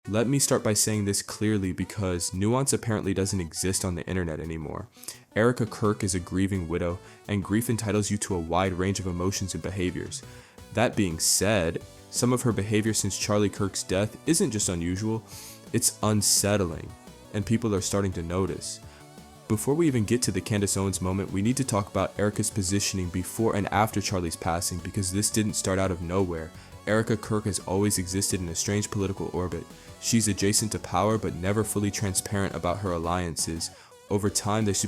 Let me start by saying this clearly because nuance apparently doesn't exist on the internet anymore. Erika Kirk is a grieving widow, and grief entitles you to a wide range of emotions and behaviors. That being said, some of her behavior since Charlie Kirk's death isn't just unusual, it's unsettling, and people are starting to notice. Before we even get to the Candace Owens moment, we need to talk about Erika's positioning before and after Charlie's passing, because this didn't start out of nowhere. Erika Kirk has always existed in a strange political orbit. She's adjacent to power but never fully transparent about her alliances. Over time, there's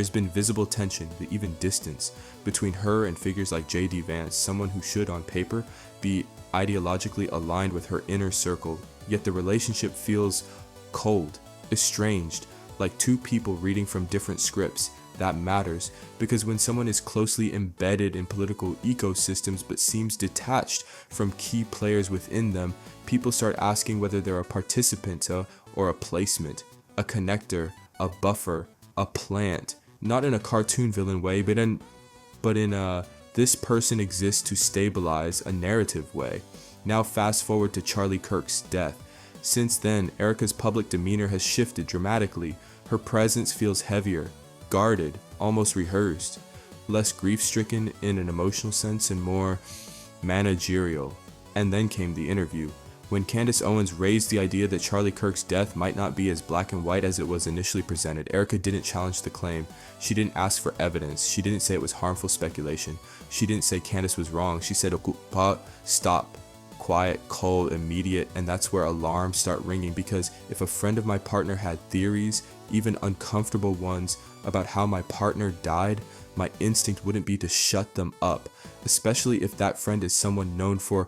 been visible tension, even distance, between her and figures like J.D. Vance, someone who should, on paper, be ideologically aligned with her inner circle, yet the relationship feels cold, estranged, like two people reading from different scripts. That matters, because when someone is closely embedded in political ecosystems but seems detached from key players within them, people start asking whether they're a participant or a placement, a connector, a buffer, a plant. Not in a cartoon villain way, but in a this person exists to stabilize a narrative way. Now fast forward to Charlie Kirk's death. Since then, Erika's public demeanor has shifted dramatically. Her presence feels heavier, guarded, almost rehearsed, less grief-stricken in an emotional sense and more managerial. And then came the interview. When Candace Owens raised the idea that Charlie Kirk's death might not be as black and white as it was initially presented, Erika didn't challenge the claim. She didn't ask for evidence. She didn't say it was harmful speculation. She didn't say Candace was wrong. She said, stop. Quiet, cold, immediate, and that's where alarms start ringing, because if a friend of my partner had theories, even uncomfortable ones, about how my partner died, my instinct wouldn't be to shut them up, especially if that friend is someone known for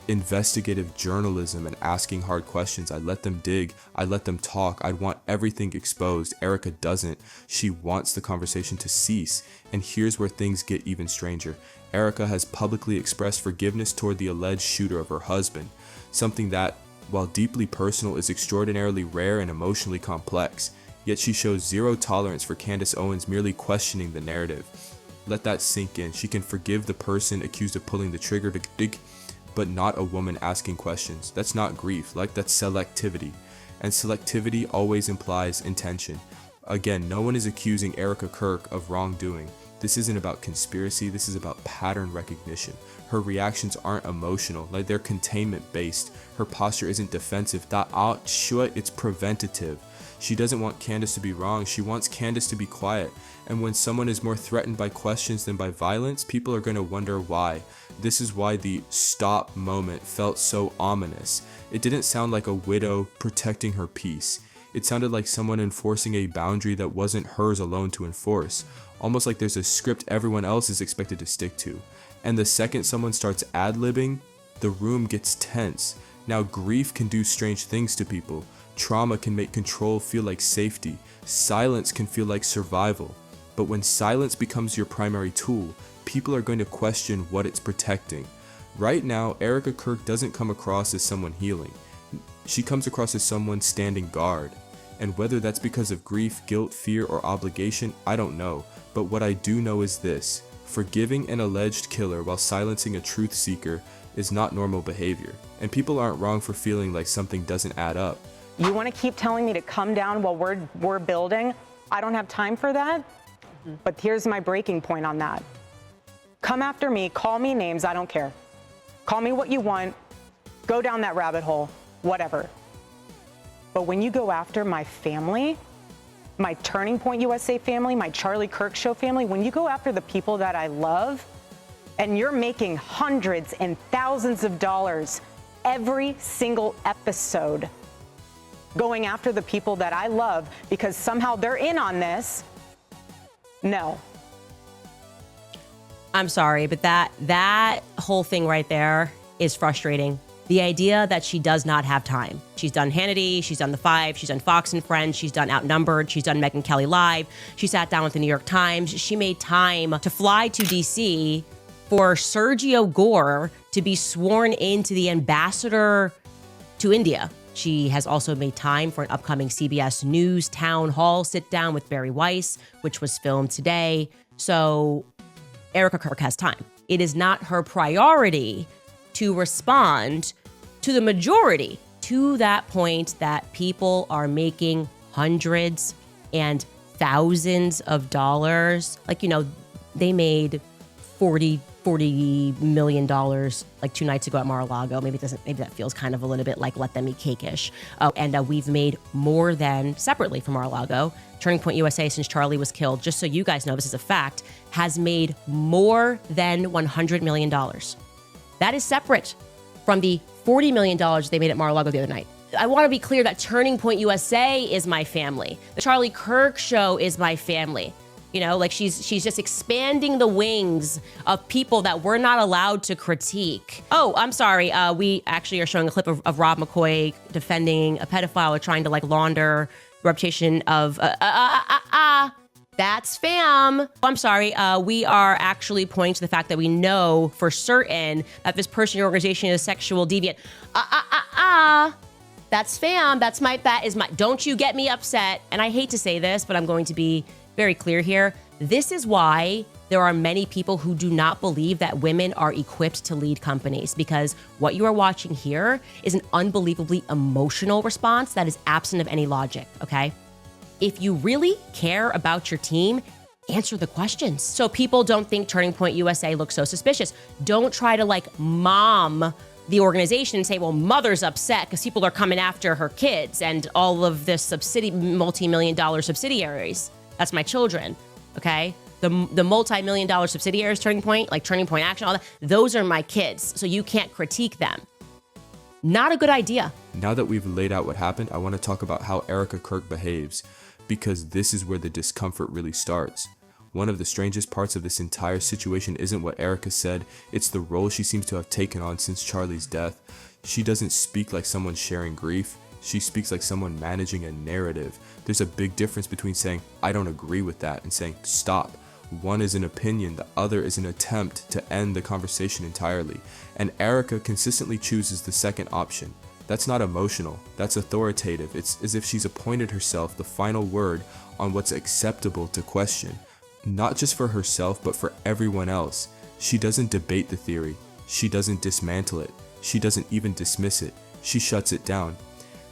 investigative journalism and asking hard questions. I'd let them dig, I'd let them talk, I'd want everything exposed. Erika doesn't. She wants the conversation to cease, and here's where things get even stranger. Erika has publicly expressed forgiveness toward the alleged shooter of her husband, something that, while deeply personal, is extraordinarily rare and emotionally complex. Yet she shows zero tolerance for Candace Owens merely questioning the narrative. Let that sink in. She can forgive the person accused of pulling the trigger to dig, but not a woman asking questions. That's not grief, that's selectivity. And selectivity always implies intention. Again, no one is accusing Erika Kirk of wrongdoing. This isn't about conspiracy, this is about pattern recognition. Her reactions aren't emotional, they're containment based. Her posture isn't defensive, it's preventative. She doesn't want Candace to be wrong, she wants Candace to be quiet. And when someone is more threatened by questions than by violence, people are going to wonder why. This is why the stop moment felt so ominous. It didn't sound like a widow protecting her peace. It sounded like someone enforcing a boundary that wasn't hers alone to enforce. Almost like there's a script everyone else is expected to stick to. And the second someone starts ad-libbing, the room gets tense. Now grief can do strange things to people. Trauma can make control feel like safety. Silence can feel like survival. But when silence becomes your primary tool, people are going to question what it's protecting. Right now, Erika Kirk doesn't come across as someone healing. She comes across as someone standing guard. And whether that's because of grief, guilt, fear, or obligation, I don't know. But what I do know is this: forgiving an alleged killer while silencing a truth seeker is not normal behavior. And people aren't wrong for feeling like something doesn't add up. You want to keep telling me to come down while we're building? I don't have time for that. But here's my breaking point on that. Come after me, call me names, I don't care. Call me what you want, go down that rabbit hole, whatever. But when you go after my family, my Turning Point USA family, my Charlie Kirk Show family, when you go after the people that I love, and you're making hundreds and thousands of dollars every single episode going after the people that I love because somehow they're in on this, no. I'm sorry, but that whole thing right there is frustrating. The idea that she does not have time. She's done Hannity, she's done The Five, she's done Fox and Friends, she's done Outnumbered, she's done Megyn Kelly Live, she sat down with the New York Times, she made time to fly to DC for Sergio Gore to be sworn into the ambassador to India. She has also made time for an upcoming CBS News town hall sit down with Barry Weiss, which was filmed today. So Erika Kirk has time. It is not her priority to respond to the majority, to that point that people are making hundreds and thousands of dollars. Like, they made $40 million like 2 nights ago at Mar-a-Lago. Maybe that feels kind of a little bit like let them eat cake-ish. And we've made more than, separately from Mar-a-Lago, Turning Point USA, since Charlie was killed, just so you guys know, this is a fact, has made more than $100 million. That is separate from the $40 million they made at Mar-a-Lago the other night. I want to be clear that Turning Point USA is my family. The Charlie Kirk show is my family. Like she's just expanding the wings of people that we're not allowed to critique. Oh, I'm sorry. We actually are showing a clip of Rob McCoy defending a pedophile or trying to launder the reputation of that's fam. I'm sorry. We are actually pointing to the fact that we know for certain that this person or organization is a sexual deviant. That's fam. That is my, don't you get me upset. And I hate to say this, but I'm going to be very clear here. This is why there are many people who do not believe that women are equipped to lead companies, because what you are watching here is an unbelievably emotional response that is absent of any logic, okay? If you really care about your team, answer the questions. So people don't think Turning Point USA looks so suspicious. Don't try to mom the organization and say, well, mother's upset because people are coming after her kids and all of this multi-million-dollar subsidiaries. That's my children, okay? The multi-million-dollar subsidiaries, Turning Point, like Turning Point Action, all that, those are my kids, so you can't critique them. Not a good idea. Now that we've laid out what happened, I want to talk about how Erika Kirk behaves, because this is where the discomfort really starts. One of the strangest parts of this entire situation isn't what Erika said, it's the role she seems to have taken on since Charlie's death. She doesn't speak like someone sharing grief. She speaks like someone managing a narrative. There's a big difference between saying, I don't agree with that, and saying, stop. One is an opinion, the other is an attempt to end the conversation entirely. And Erika consistently chooses the second option. That's not emotional, that's authoritative. It's as if she's appointed herself the final word on what's acceptable to question. Not just for herself, but for everyone else. She doesn't debate the theory. She doesn't dismantle it. She doesn't even dismiss it. She shuts it down.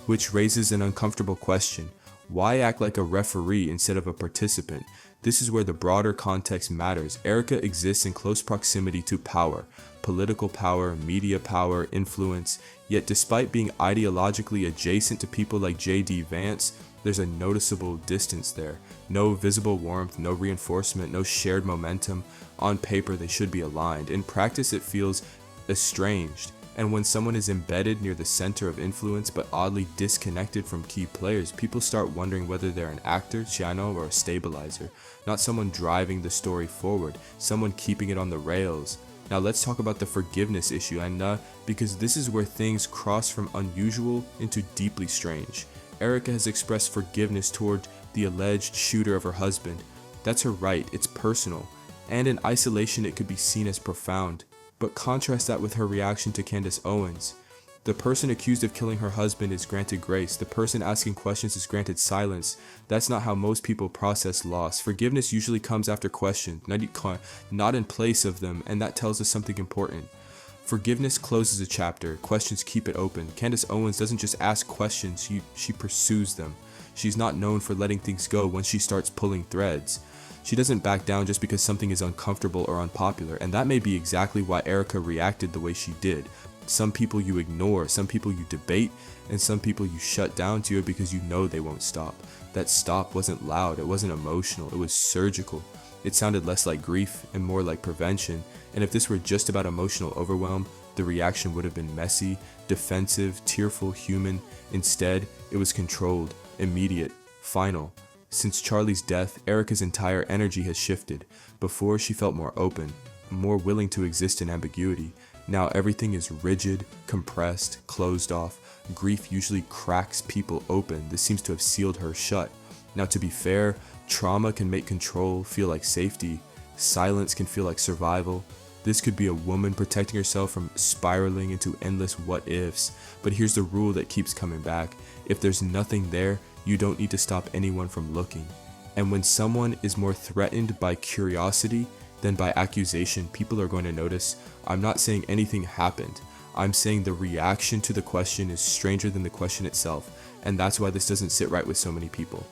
Which raises an uncomfortable question. Why act like a referee instead of a participant? This is where the broader context matters. Erika exists in close proximity to power, political power, media power, influence. Yet despite being ideologically adjacent to people like J.D. Vance, there's a noticeable distance there. No visible warmth, no reinforcement, no shared momentum. On paper, they should be aligned. In practice, it feels estranged. And when someone is embedded near the center of influence but oddly disconnected from key players, people start wondering whether they're an actor, channel, or a stabilizer. Not someone driving the story forward, someone keeping it on the rails. Now let's talk about the forgiveness issue, and because this is where things cross from unusual into deeply strange. Erika has expressed forgiveness toward the alleged shooter of her husband. That's her right, it's personal. And in isolation it could be seen as profound. But contrast that with her reaction to Candace Owens. The person accused of killing her husband is granted grace. The person asking questions is granted silence. That's not how most people process loss. Forgiveness usually comes after questions, not in place of them, and that tells us something important. Forgiveness closes a chapter, questions keep it open. Candace Owens doesn't just ask questions, she pursues them. She's not known for letting things go when she starts pulling threads. She doesn't back down just because something is uncomfortable or unpopular, and that may be exactly why Erika reacted the way she did. Some people you ignore, some people you debate, and some people you shut down to it because you know they won't stop. That stop wasn't loud, it wasn't emotional, it was surgical. It sounded less like grief and more like prevention, and if this were just about emotional overwhelm, the reaction would have been messy, defensive, tearful, human. Instead, it was controlled, immediate, final. Since Charlie's death, Erika's entire energy has shifted. Before, she felt more open, more willing to exist in ambiguity. Now everything is rigid, compressed, closed off. Grief usually cracks people open. This seems to have sealed her shut. Now to be fair, trauma can make control feel like safety. Silence can feel like survival. This could be a woman protecting herself from spiraling into endless what-ifs. But here's the rule that keeps coming back. If there's nothing there, you don't need to stop anyone from looking. And when someone is more threatened by curiosity than by accusation, people are going to notice. I'm not saying anything happened. I'm saying the reaction to the question is stranger than the question itself, and that's why this doesn't sit right with so many people.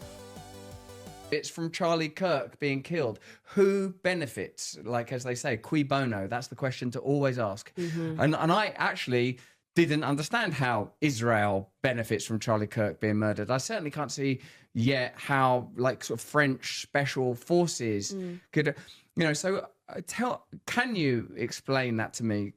It's from Charlie Kirk being killed. Who benefits? Like, as they say, cui bono? That's the question to always ask. And I actually didn't understand how Israel benefits from Charlie Kirk being murdered. I certainly can't see yet how, like, sort of French special forces could, so can you explain that to me?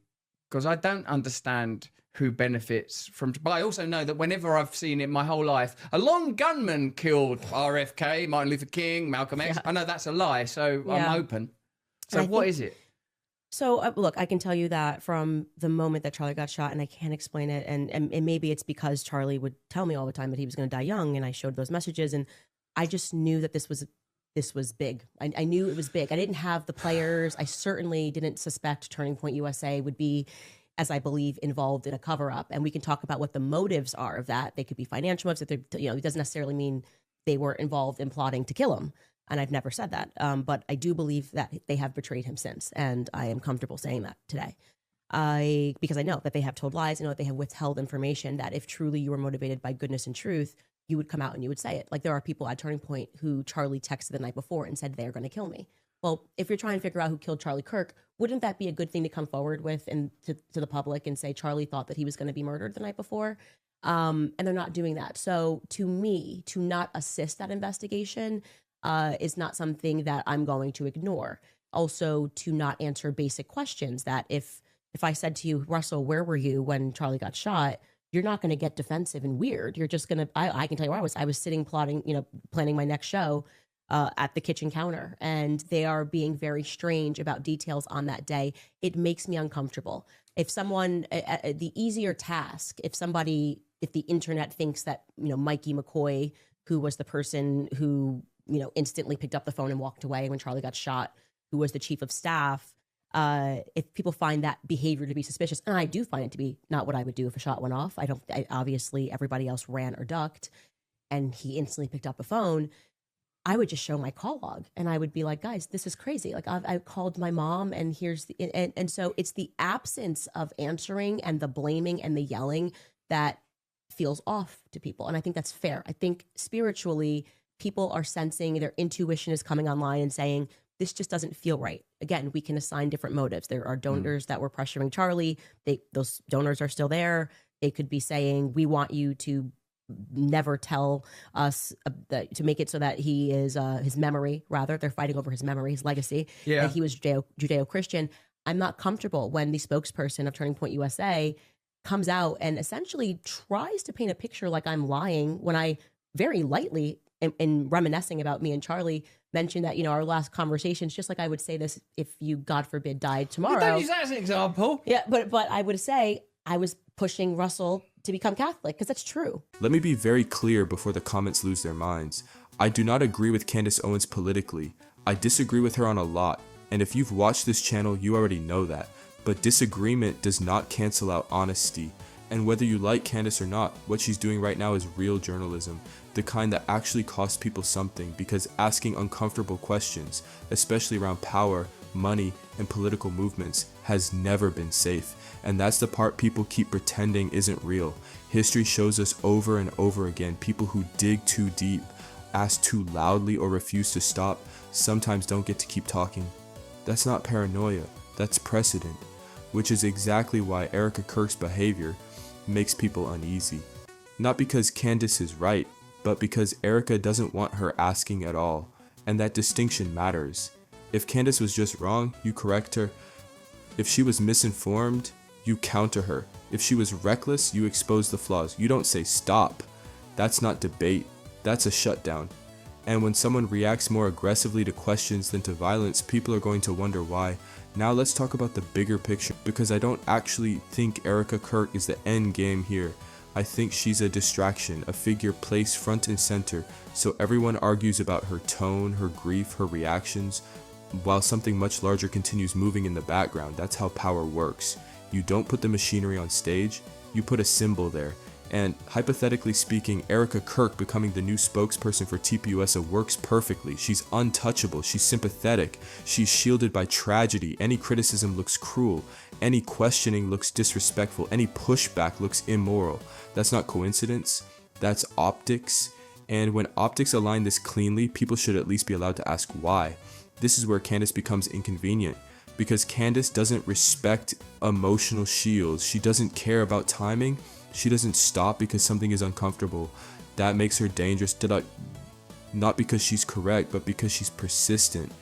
Because I don't understand who benefits from, but I also know that whenever I've seen it my whole life, a lone gunman killed RFK, Martin Luther King, Malcolm X. I know that's a lie, so I'm open. So what is it? So look, I can tell you that from the moment that Charlie got shot, and I can't explain it, and maybe it's because Charlie would tell me all the time that he was going to die young, and I showed those messages, and I just knew that this was big. I knew it was big. I didn't have the players. I certainly didn't suspect Turning Point USA would be, as I believe, involved in a cover-up. And we can talk about what the motives are of that. They could be financial motives. It doesn't necessarily mean they were involved in plotting to kill him. And I've never said that. But I do believe that they have betrayed him since. And I am comfortable saying that today. Because I know that they have told lies. I know that they have withheld information that if truly you were motivated by goodness and truth, you would come out and you would say it. Like, there are people at Turning Point who Charlie texted the night before and said they're going to kill me. Well, if you're trying to figure out who killed Charlie Kirk, wouldn't that be a good thing to come forward with and to the public and say Charlie thought that he was going to be murdered the night before? And they're not doing that. So to me, to not assist that investigation is not something that I'm going to ignore. Also, to not answer basic questions that if I said to you, Russell, where were you when Charlie got shot? You're not going to get defensive and weird. You're just going to, I can tell you where I was. I was sitting plotting, planning my next show at the kitchen counter, and they are being very strange about details on that day. It makes me uncomfortable. If someone, the easier task, if the internet thinks that, Mikey McCoy, who was the person who, instantly picked up the phone and walked away when Charlie got shot, who was the chief of staff, if people find that behavior to be suspicious, and I do find it to be not what I would do if a shot went off. Obviously everybody else ran or ducked, and he instantly picked up a phone. I would just show my call log and I would be like, guys, this is crazy. Like, I called my mom, and and so it's the absence of answering and the blaming and the yelling that feels off to people. And I think that's fair. I think spiritually people are sensing, their intuition is coming online and saying, this just doesn't feel right. Again, we can assign different motives. There are donors that were pressuring Charlie. Those donors are still there. They could be saying, we want you to never tell us to make it so that he is his memory, rather. They're fighting over his memory, his legacy. Yeah. That he was Judeo-Christian. I'm not comfortable when the spokesperson of Turning Point USA comes out and essentially tries to paint a picture like I'm lying when I very lightly, in reminiscing about me and Charlie, mentioned that, our last conversations, just like I would say this if you, God forbid, died tomorrow. Don't use that as an example. Yeah, but I would say I was pushing Russell to become Catholic, because that's true. Let me be very clear before the comments lose their minds. I do not agree with Candace Owens politically. I disagree with her on a lot, and if you've watched this channel, you already know that. But disagreement does not cancel out honesty. And whether you like Candace or not, what she's doing right now is real journalism, the kind that actually costs people something, because asking uncomfortable questions, especially around power, money, and political movements, has never been safe. And that's the part people keep pretending isn't real. History shows us over and over again, people who dig too deep, ask too loudly, or refuse to stop, sometimes don't get to keep talking. That's not paranoia, that's precedent, which is exactly why Erika Kirk's behavior makes people uneasy. Not because Candace is right, but because Erika doesn't want her asking at all, and that distinction matters. If Candace was just wrong, you correct her. If she was misinformed, you counter her. If she was reckless, you expose the flaws. You don't say stop. That's not debate. That's a shutdown. And when someone reacts more aggressively to questions than to violence, people are going to wonder why. Now let's talk about the bigger picture, because I don't actually think Erika Kirk is the end game here. I think she's a distraction, a figure placed front and center, so everyone argues about her tone, her grief, her reactions, while something much larger continues moving in the background. That's how power works. You don't put the machinery on stage, you put a symbol there. And hypothetically speaking, Erika Kirk becoming the new spokesperson for TPUSA works perfectly. She's untouchable, she's sympathetic, she's shielded by tragedy. Any criticism looks cruel, any questioning looks disrespectful, any pushback looks immoral. That's not coincidence, that's optics. And when optics align this cleanly, people should at least be allowed to ask why. This is where Candace becomes inconvenient, because Candace doesn't respect emotional shields. She doesn't care about timing. She doesn't stop because something is uncomfortable. That makes her dangerous, not because she's correct, but because she's persistent.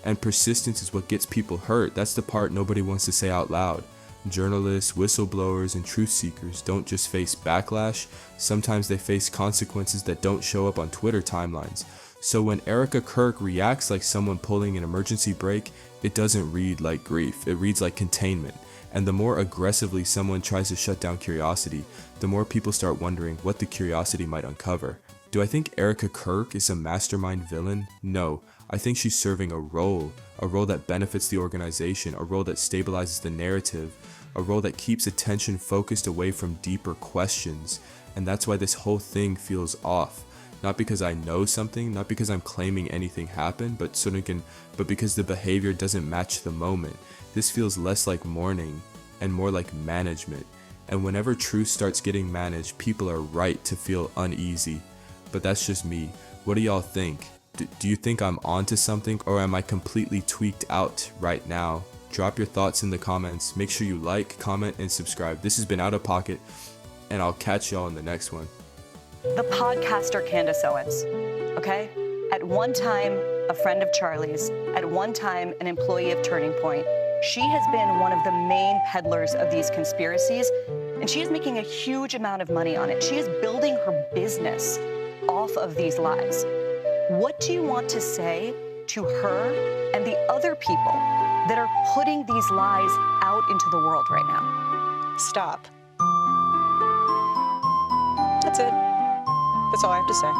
And persistence is what gets people hurt. That's the part nobody wants to say out loud. Journalists, whistleblowers, and truth seekers don't just face backlash. Sometimes they face consequences that don't show up on Twitter timelines. So when Erika Kirk reacts like someone pulling an emergency brake, it doesn't read like grief. It reads like containment. And the more aggressively someone tries to shut down curiosity, the more people start wondering what the curiosity might uncover. Do I think Erika Kirk is a mastermind villain? No. I think she's serving a role that benefits the organization, a role that stabilizes the narrative, a role that keeps attention focused away from deeper questions. And that's why this whole thing feels off. Not because I know something, not because I'm claiming anything happened, but because the behavior doesn't match the moment. This feels less like mourning and more like management. And whenever truth starts getting managed, people are right to feel uneasy. But that's just me. What do y'all think? Do you think I'm onto something, or am I completely tweaked out right now? Drop your thoughts in the comments. Make sure you like, comment, and subscribe. This has been Out of Pocket, and I'll catch y'all in the next one. The podcaster Candace Owens, okay? At one time, a friend of Charlie's, at one time, an employee of Turning Point. She has been one of the main peddlers of these conspiracies, and she is making a huge amount of money on it. She is building her business off of these lies. What do you want to say to her and the other people that are putting these lies out into the world right now? Stop. That's it. That's all I have to say.